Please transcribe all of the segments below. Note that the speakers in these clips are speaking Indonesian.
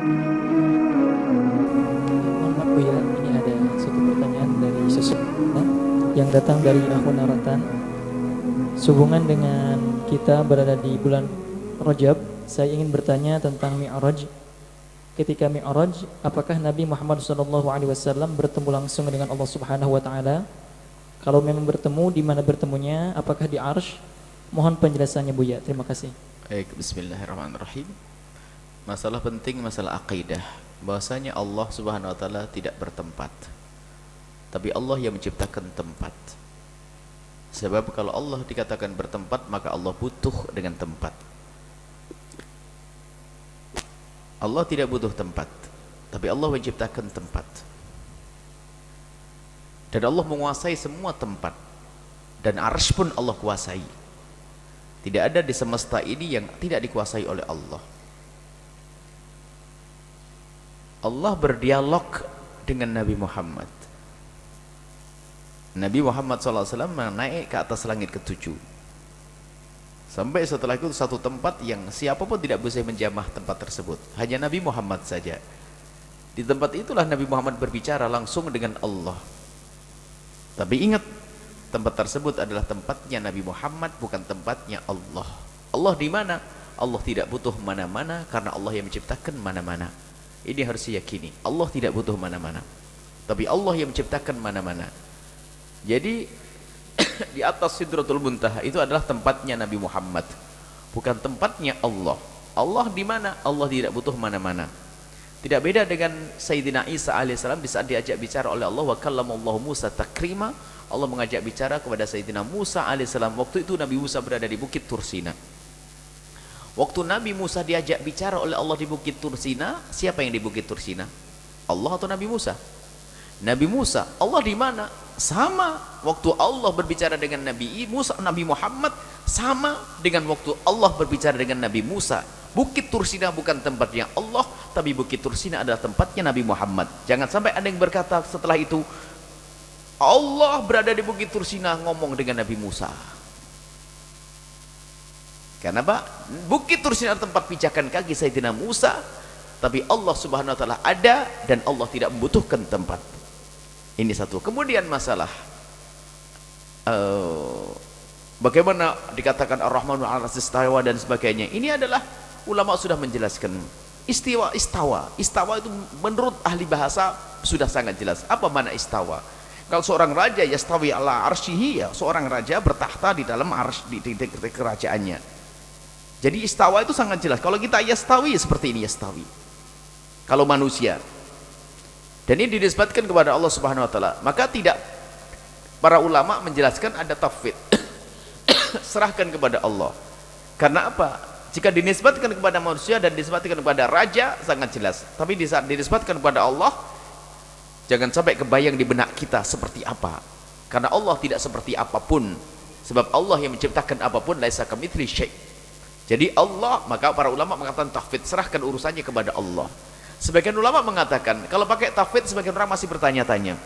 Mohon maaf Bu ya, ini ada satu pertanyaan dari seseorang yang datang dari akun Naratan. Sehubungan dengan kita berada di bulan Rajab, saya ingin bertanya tentang Mi'raj. Ketika Mi'raj, apakah Nabi Muhammad SAW bertemu langsung dengan Allah Subhanahu wa taala? Kalau memang bertemu, di mana bertemunya? Apakah di Arsy? Mohon penjelasannya Bu ya. Terima kasih. Baik, bismillahirrahmanirrahim. Masalah penting, masalah akidah, bahwasanya Allah Subhanahu wa taala tidak bertempat, tapi Allah yang menciptakan tempat. Sebab kalau Allah dikatakan bertempat, maka Allah butuh dengan tempat. Allah tidak butuh tempat, tapi Allah menciptakan tempat. Dan Allah menguasai semua tempat, dan Arsy pun Allah kuasai. Tidak ada di semesta ini yang tidak dikuasai oleh Allah. Allah berdialog dengan Nabi Muhammad. Nabi Muhammad SAW naik ke atas langit ke-7. Sampai setelah itu satu tempat yang siapapun tidak bisa menjamah tempat tersebut, hanya Nabi Muhammad saja. Di tempat itulah Nabi Muhammad berbicara langsung dengan Allah. Tapi ingat, tempat tersebut adalah tempatnya Nabi Muhammad, bukan tempatnya Allah. Allah di mana? Allah tidak butuh mana-mana, karena Allah yang menciptakan mana-mana. Ini harus diyakini. Allah tidak butuh mana-mana, tapi Allah yang menciptakan mana-mana. Jadi di atas Sidratul Muntaha itu adalah tempatnya Nabi Muhammad, bukan tempatnya Allah. Allah di mana? Allah tidak butuh mana-mana. Tidak beda dengan Sayyidina Isa alaihissalam di saat diajak bicara oleh Allah, wa kallamallahu Musa takrima. Allah mengajak bicara kepada Sayyidina Musa alaihissalam. Waktu itu Nabi Musa berada di Bukit Tursina. Waktu Nabi Musa diajak bicara oleh Allah di Bukit Tursina, siapa yang di Bukit Tursina? Allah atau Nabi Musa? Nabi Musa. Allah di mana? Sama. Waktu Allah berbicara dengan Nabi Musa, Nabi Muhammad, sama dengan waktu Allah berbicara dengan Nabi Musa. Bukit Tursina bukan tempatnya Allah, tapi Bukit Tursina adalah tempatnya Nabi Muhammad. Jangan sampai ada yang berkata setelah itu, Allah berada di Bukit Tursina ngomong dengan Nabi Musa. Kenapa? Bukit Tursina adalah tempat pijakan kaki Sayyidina Musa, tapi Allah Subhanahu wa taala ada dan Allah tidak membutuhkan tempat. Ini satu. Kemudian masalah bagaimana dikatakan Ar-Rahmanu 'alas istawa dan sebagainya. Ini adalah ulama sudah menjelaskan. Istawa itu menurut ahli bahasa sudah sangat jelas. Apa makna istawa? Kalau seorang raja yastawi ala arsyihi, ya seorang raja bertahta di dalam arsy di kerajaannya. Jadi istawa itu sangat jelas. Kalau kita yastawi seperti ini yastawi. Kalau manusia. Dan ini dinisbatkan kepada Allah Subhanahu wa taala. Maka tidak, para ulama menjelaskan ada tafwid. Serahkan kepada Allah. Karena apa? Jika dinisbatkan kepada manusia dan dinisbatkan kepada raja sangat jelas. Tapi di saat dinisbatkan kepada Allah, jangan sampai kebayang di benak kita seperti apa. Karena Allah tidak seperti apapun. Sebab Allah yang menciptakan apapun, laisa kamitslihi syai'. Jadi Allah, maka para ulama mengatakan tafwid, serahkan urusannya kepada Allah. Sebagian ulama mengatakan kalau pakai tafwid, sebagian orang masih bertanya-tanya,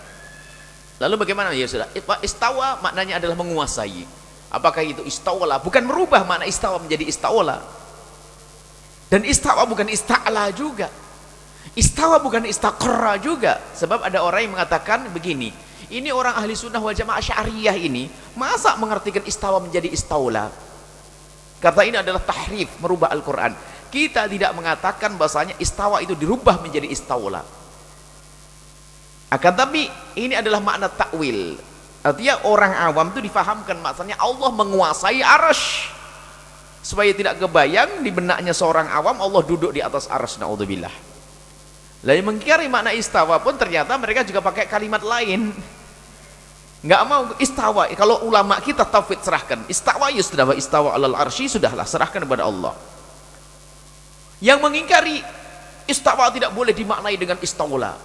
lalu bagaimana? Ya sudah, istawa maknanya adalah menguasai. Apakah itu istawala? Bukan merubah makna istawa menjadi istawala. Dan istawa bukan ista'la juga. Istawa bukan istaqarra juga. Sebab ada orang yang mengatakan begini, ini orang ahli sunnah wal jamaah syariah ini masa mengartikan istawa menjadi istawla? Kata ini adalah tahrif, merubah Al-Quran. Kita tidak mengatakan bahasanya istawa itu dirubah menjadi istawla. Akan tapi ini adalah makna takwil. Artinya orang awam itu difahamkan maksudnya Allah menguasai arsy. Supaya tidak kebayang di benaknya seorang awam Allah duduk di atas arsy, naudzubillah. Lalu mengingkari makna istawa pun ternyata mereka juga pakai kalimat lain. Nggak mau istawa. Kalau ulama kita tauhid serahkan istawa, ya sudah, istawa alal arsy, sudahlah serahkan kepada Allah. Yang mengingkari istawa tidak boleh dimaknai dengan istawla,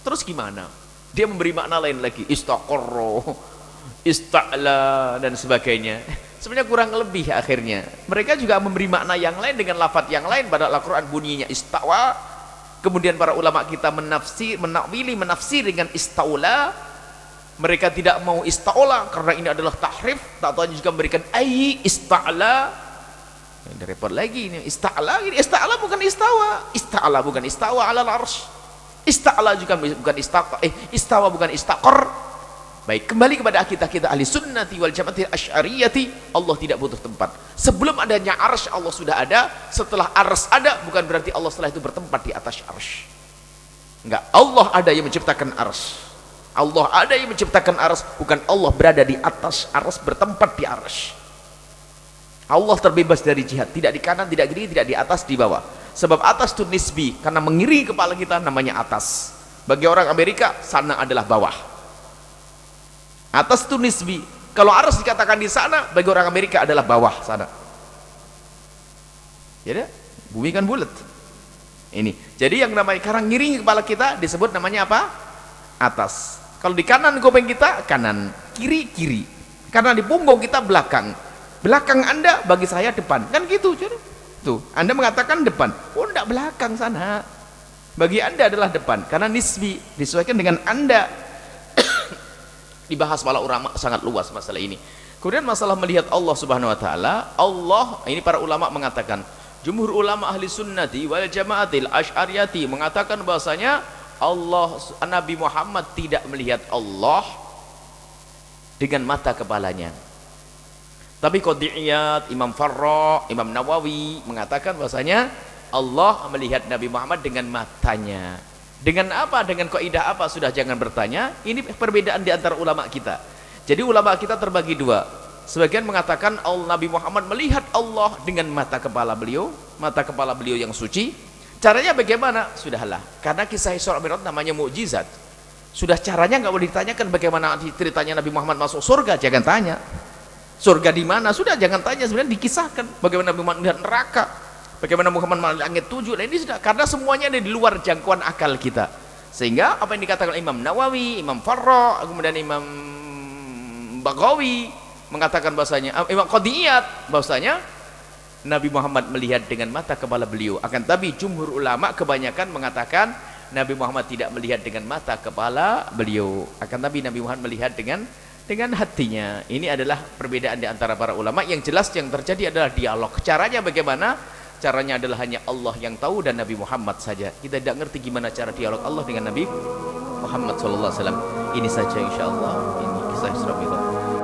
terus gimana? Dia memberi makna lain lagi, istaqarra, ista'la dan sebagainya. Sebenarnya kurang lebih akhirnya mereka juga memberi makna yang lain dengan lafaz yang lain. Pada Al-Quran bunyinya istawa, kemudian para ulama kita menafsir dengan istawla. Mereka tidak mau ista'la karena ini adalah tahrif. Tak tahu juga memberikan ai ista'la. Ini repot lagi ini. Ista'la, ini ista'la bukan istawa. Ista'la bukan istawa 'alal arsy. Ista'la juga bukan istawa bukan istaqar. Baik, kembali kepada akidah kita ahli sunnati wal jamaati asy'ariyati, Allah tidak butuh tempat. Sebelum adanya arsy Allah sudah ada, setelah arsy ada bukan berarti Allah setelah itu bertempat di atas arsy. Enggak, Allah ada yang menciptakan arsy. Allah ada yang menciptakan arsy, bukan Allah berada di atas arsy bertempat di arsy. Allah terbebas dari jihad, tidak di kanan, tidak kiri, tidak di atas, di bawah. Sebab atas itu nisbi, karena mengiringi kepala kita namanya atas. Bagi orang Amerika, sana adalah bawah. Atas itu nisbi. Kalau arsy dikatakan di sana, bagi orang Amerika adalah bawah sana. Jadi bumi kan bulat. Ini. Jadi yang namanya karena ngiringi kepala kita disebut namanya apa? Atas. Kalau di kanan kuping kita kanan, kiri kiri. Karena di punggung kita belakang. Belakang Anda bagi saya depan. Kan gitu, jadi. Tuh, Anda mengatakan depan. Oh, enggak belakang sana. Bagi Anda adalah depan karena nisbi disesuaikan dengan Anda. Dibahas para ulama sangat luas masalah ini. Kemudian masalah melihat Allah Subhanahu wa taala, Allah ini para ulama mengatakan, jumhur ulama ahli sunnati wal jamaatil asy'ariyati mengatakan bahwasanya Allah Nabi Muhammad tidak melihat Allah dengan mata kepalanya. Tapi Qadhiyat, Imam Farra, Imam Nawawi mengatakan bahwasanya Allah melihat Nabi Muhammad dengan matanya. Dengan apa? Dengan kaidah apa? Sudah jangan bertanya. Ini perbedaan di antara ulama kita. Jadi ulama kita terbagi dua. Sebagian mengatakan Nabi Muhammad melihat Allah dengan mata kepala beliau yang suci. Caranya bagaimana? Sudahlah. Karena kisah Isra Mi'raj namanya mukjizat. Sudah caranya nggak boleh ditanyakan bagaimana ceritanya Nabi Muhammad masuk surga, jangan tanya. Surga di mana? Sudah jangan tanya, sebenarnya dikisahkan bagaimana Nabi Muhammad melihat neraka, bagaimana Muhammad melihat langit 7. Nah ini sudah, karena semuanya ada di luar jangkauan akal kita. Sehingga apa yang dikatakan Imam Nawawi, Imam Farra, kemudian Imam Baghawi mengatakan bahasanya, Imam Qadhiyat bahasanya Nabi Muhammad melihat dengan mata kepala beliau. Akan tapi jumhur ulama kebanyakan mengatakan Nabi Muhammad tidak melihat dengan mata kepala beliau. Akan tapi Nabi Muhammad melihat dengan hatinya. Ini adalah perbedaan di antara para ulama. Yang jelas yang terjadi adalah dialog. Caranya bagaimana? Caranya adalah hanya Allah yang tahu dan Nabi Muhammad saja. Kita tidak ngerti gimana cara dialog Allah dengan Nabi Muhammad SAW. Ini saja insya Allah. Ini kisah Isra Mi'raj.